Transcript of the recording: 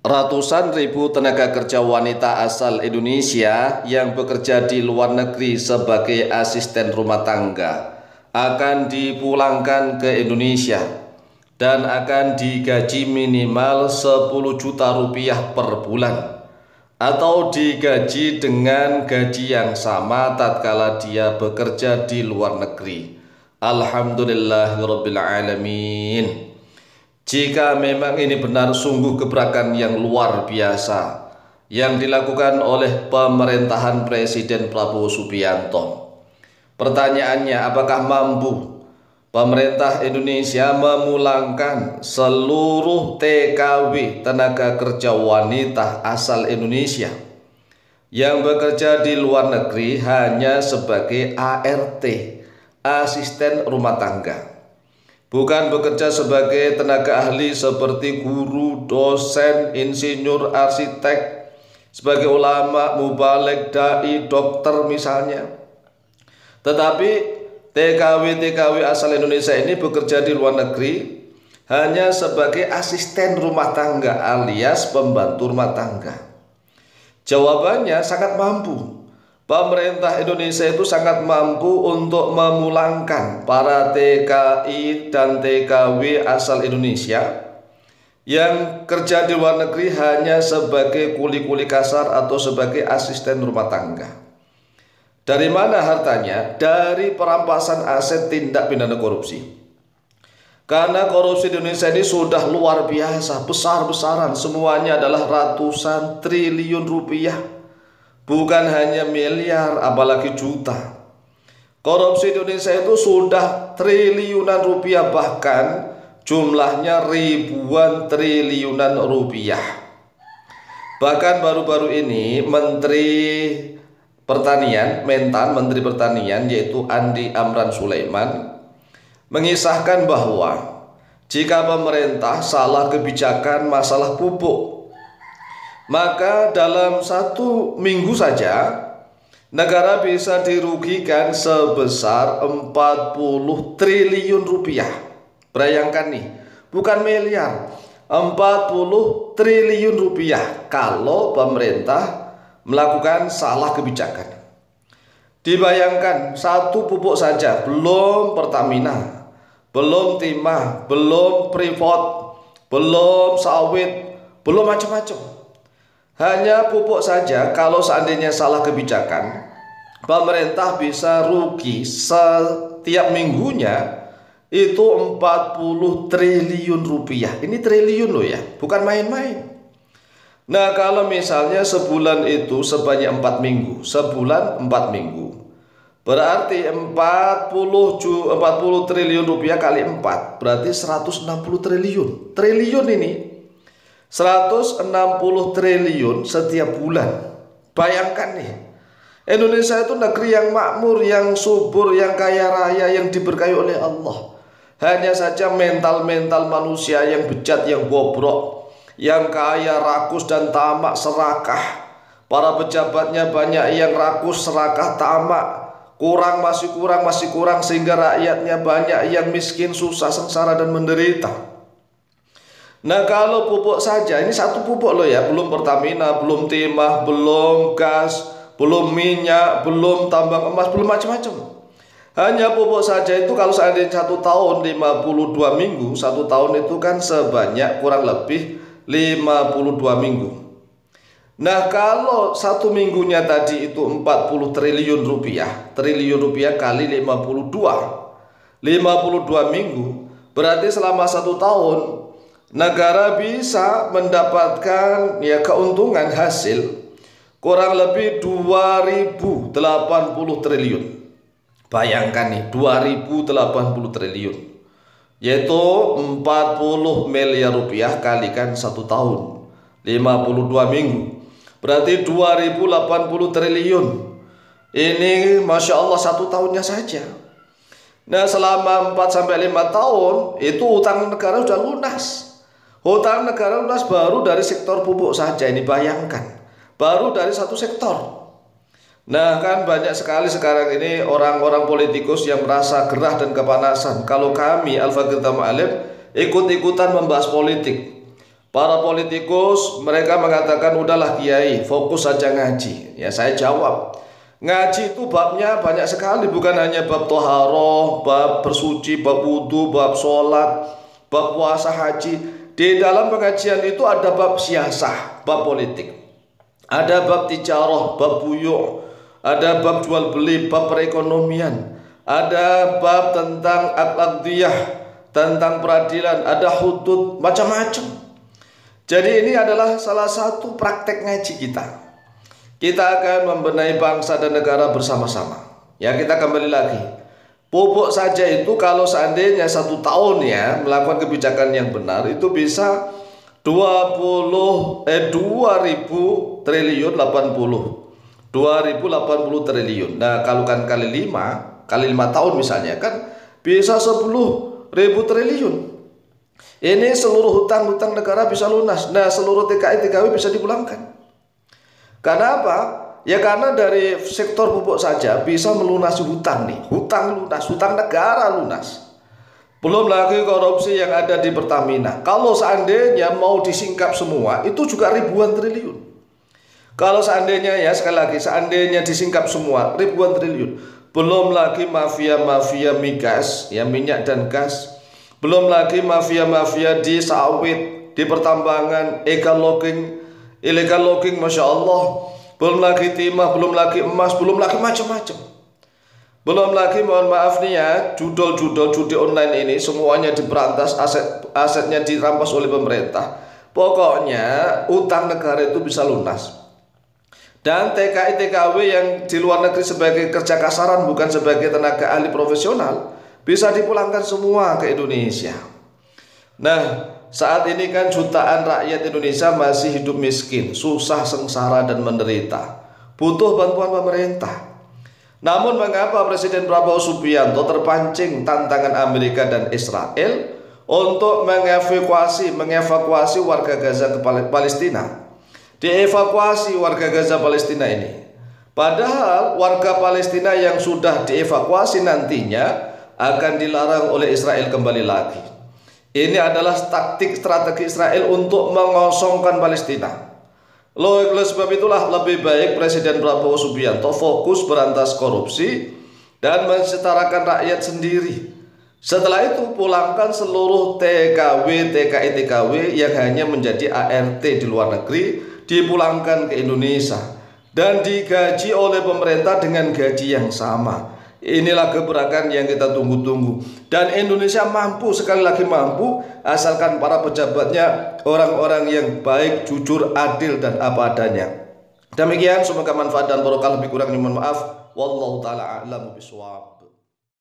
Ratusan ribu tenaga kerja wanita asal Indonesia yang bekerja di luar negeri sebagai asisten rumah tangga akan dipulangkan ke Indonesia dan akan digaji minimal 10 juta rupiah per bulan atau digaji dengan gaji yang sama tatkala dia bekerja di luar negeri. Alhamdulillahirabbil alamin. Jika memang ini benar, sungguh gebrakan yang luar biasa yang dilakukan oleh pemerintahan Presiden Prabowo Subianto. Pertanyaannya, apakah mampu pemerintah Indonesia memulangkan seluruh TKW tenaga kerja wanita asal Indonesia yang bekerja di luar negeri hanya sebagai ART, asisten rumah tangga? Bukan bekerja sebagai tenaga ahli seperti guru, dosen, insinyur, arsitek, sebagai ulama, mubaligh, dai, dokter misalnya. Tetapi TKW asal Indonesia ini bekerja di luar negeri hanya sebagai asisten rumah tangga alias pembantu rumah tangga. Jawabannya sangat mampu. Pemerintah Indonesia itu sangat mampu untuk memulangkan para TKI dan TKW asal Indonesia yang kerja di luar negeri hanya sebagai kuli-kuli kasar atau sebagai asisten rumah tangga. Dari mana hartanya? Dari perampasan aset tindak pidana korupsi. Karena korupsi di Indonesia ini sudah luar biasa, besar-besaran, semuanya adalah ratusan triliun rupiah. Bukan hanya miliar, apalagi juta. Korupsi Indonesia itu sudah triliunan rupiah, bahkan jumlahnya ribuan triliunan rupiah. Bahkan baru-baru ini Menteri Pertanian, Menteri Pertanian yaitu Andi Amran Sulaiman mengisahkan bahwa jika pemerintah salah kebijakan masalah pupuk, maka dalam 1 minggu saja negara bisa dirugikan sebesar 40 triliun rupiah. Bayangkan nih, bukan miliar, 40 triliun rupiah kalau pemerintah melakukan salah kebijakan. Dibayangkan, satu pupuk saja, belum Pertamina, belum Timah, belum Freeport, belum sawit, belum macam-macam. Hanya pupuk saja kalau seandainya salah kebijakan, pemerintah bisa rugi setiap minggunya itu 40 triliun rupiah. Ini triliun loh ya, bukan main-main. Nah, kalau misalnya sebulan itu sebanyak 4 minggu, sebulan 4 minggu, berarti 40 triliun rupiah kali 4 berarti 160 triliun. Triliun ini 160 triliun setiap bulan. Bayangkan nih, Indonesia itu negeri yang makmur, yang subur, yang kaya raya, yang diberkahi oleh Allah. Hanya saja mental-mental manusia yang bejat, yang bobrok, yang kaya, rakus dan tamak, serakah. Para pejabatnya banyak yang rakus, serakah, tamak, masih kurang, sehingga rakyatnya banyak yang miskin, susah, sengsara dan menderita. Nah, kalau pupuk saja, ini satu pupuk loh ya, belum Pertamina, belum Timah, belum gas, belum minyak, belum tambang emas, belum macam-macam. Hanya pupuk saja itu kalau seandainya 1 tahun 52 minggu, 1 tahun itu kan sebanyak kurang lebih 52 minggu. Nah, kalau 1 minggunya tadi itu 40 triliun rupiah kali 52 minggu, berarti selama 1 tahun negara bisa mendapatkan keuntungan hasil kurang lebih 2080 triliun. Bayangkan nih, 2080 triliun, yaitu 40 miliar rupiah kalikan 1 tahun 52 minggu, berarti 2080 triliun. Ini Masya Allah 1 tahunnya saja. Nah, selama 4-5 tahun itu utang negara sudah lunas. Hutang negara lunas baru dari sektor pupuk saja, ini bayangkan, baru dari 1 sektor. Nah, kan banyak sekali sekarang ini orang-orang politikus yang merasa gerah dan kepanasan kalau kami Al-Fakir Tama'alif ikut-ikutan membahas politik. Para politikus mereka mengatakan udahlah kiai, fokus saja ngaji. Ya saya jawab, ngaji itu babnya banyak sekali, bukan hanya bab toharoh, bab bersuci, bab wudhu, bab sholat, bab puasa, haji. Di dalam pengajian itu ada bab siasah, bab politik, ada bab tijarah, bab buyuk, ada bab jual beli, bab perekonomian, ada bab tentang akhlakiyah, tentang peradilan, ada hudud, macam-macam. Jadi ini adalah salah satu praktek ngaji kita. Kita akan membenahi bangsa dan negara bersama-sama. Ya, kita kembali lagi. Pupuk saja itu kalau seandainya 1 tahun ya melakukan kebijakan yang benar itu bisa 2000 triliun 2080 triliun. Nah, kalau kan kali 5 tahun misalnya kan bisa 10.000 triliun. Ini seluruh hutang-hutang negara bisa lunas. Nah, seluruh TKI TKW bisa dipulangkan. Karena apa? Ya karena dari sektor pupuk saja bisa melunasi hutang nih. Hutang lunas, hutang negara lunas. Belum lagi korupsi yang ada di Pertamina. Kalau seandainya mau disingkap semua, itu juga ribuan triliun. Kalau seandainya ya sekali lagi, seandainya disingkap semua, ribuan triliun. Belum lagi mafia-mafia migas, ya minyak dan gas. Belum lagi mafia-mafia di sawit, di pertambangan, illegal logging, Masya Allah. Belum lagi timah, belum lagi emas, belum lagi macam-macam. Belum lagi mohon maaf nih ya, judol-judol judi online ini semuanya diberantas, asetnya dirampas oleh pemerintah. Pokoknya utang negara itu bisa lunas. Dan TKI TKW yang di luar negeri sebagai kerja kasaran bukan sebagai tenaga ahli profesional bisa dipulangkan semua ke Indonesia. Nah, saat ini kan jutaan rakyat Indonesia masih hidup miskin, susah, sengsara, dan menderita. Butuh bantuan pemerintah. Namun mengapa Presiden Prabowo Subianto terpancing tantangan Amerika dan Israel untuk mengevakuasi warga Gaza ke Palestina? Dievakuasi warga Gaza Palestina ini. Padahal warga Palestina yang sudah dievakuasi nantinya akan dilarang oleh Israel kembali lagi. Ini adalah taktik strategi Israel untuk mengosongkan Palestina. Oleh sebab itulah lebih baik Presiden Prabowo Subianto fokus berantas korupsi dan mensetarakan rakyat sendiri. Setelah itu pulangkan seluruh TKW, TKI TKW yang hanya menjadi ART di luar negeri, dipulangkan ke Indonesia dan digaji oleh pemerintah dengan gaji yang sama. Inilah gebrakan yang kita tunggu-tunggu. Dan Indonesia mampu, sekali lagi mampu, asalkan para pejabatnya orang-orang yang baik, jujur, adil, dan apa adanya. Demikian, semoga manfaat dan barokah. Lebih kurangnya mohon maaf. Wallahu ta'ala a'lamu bishawab.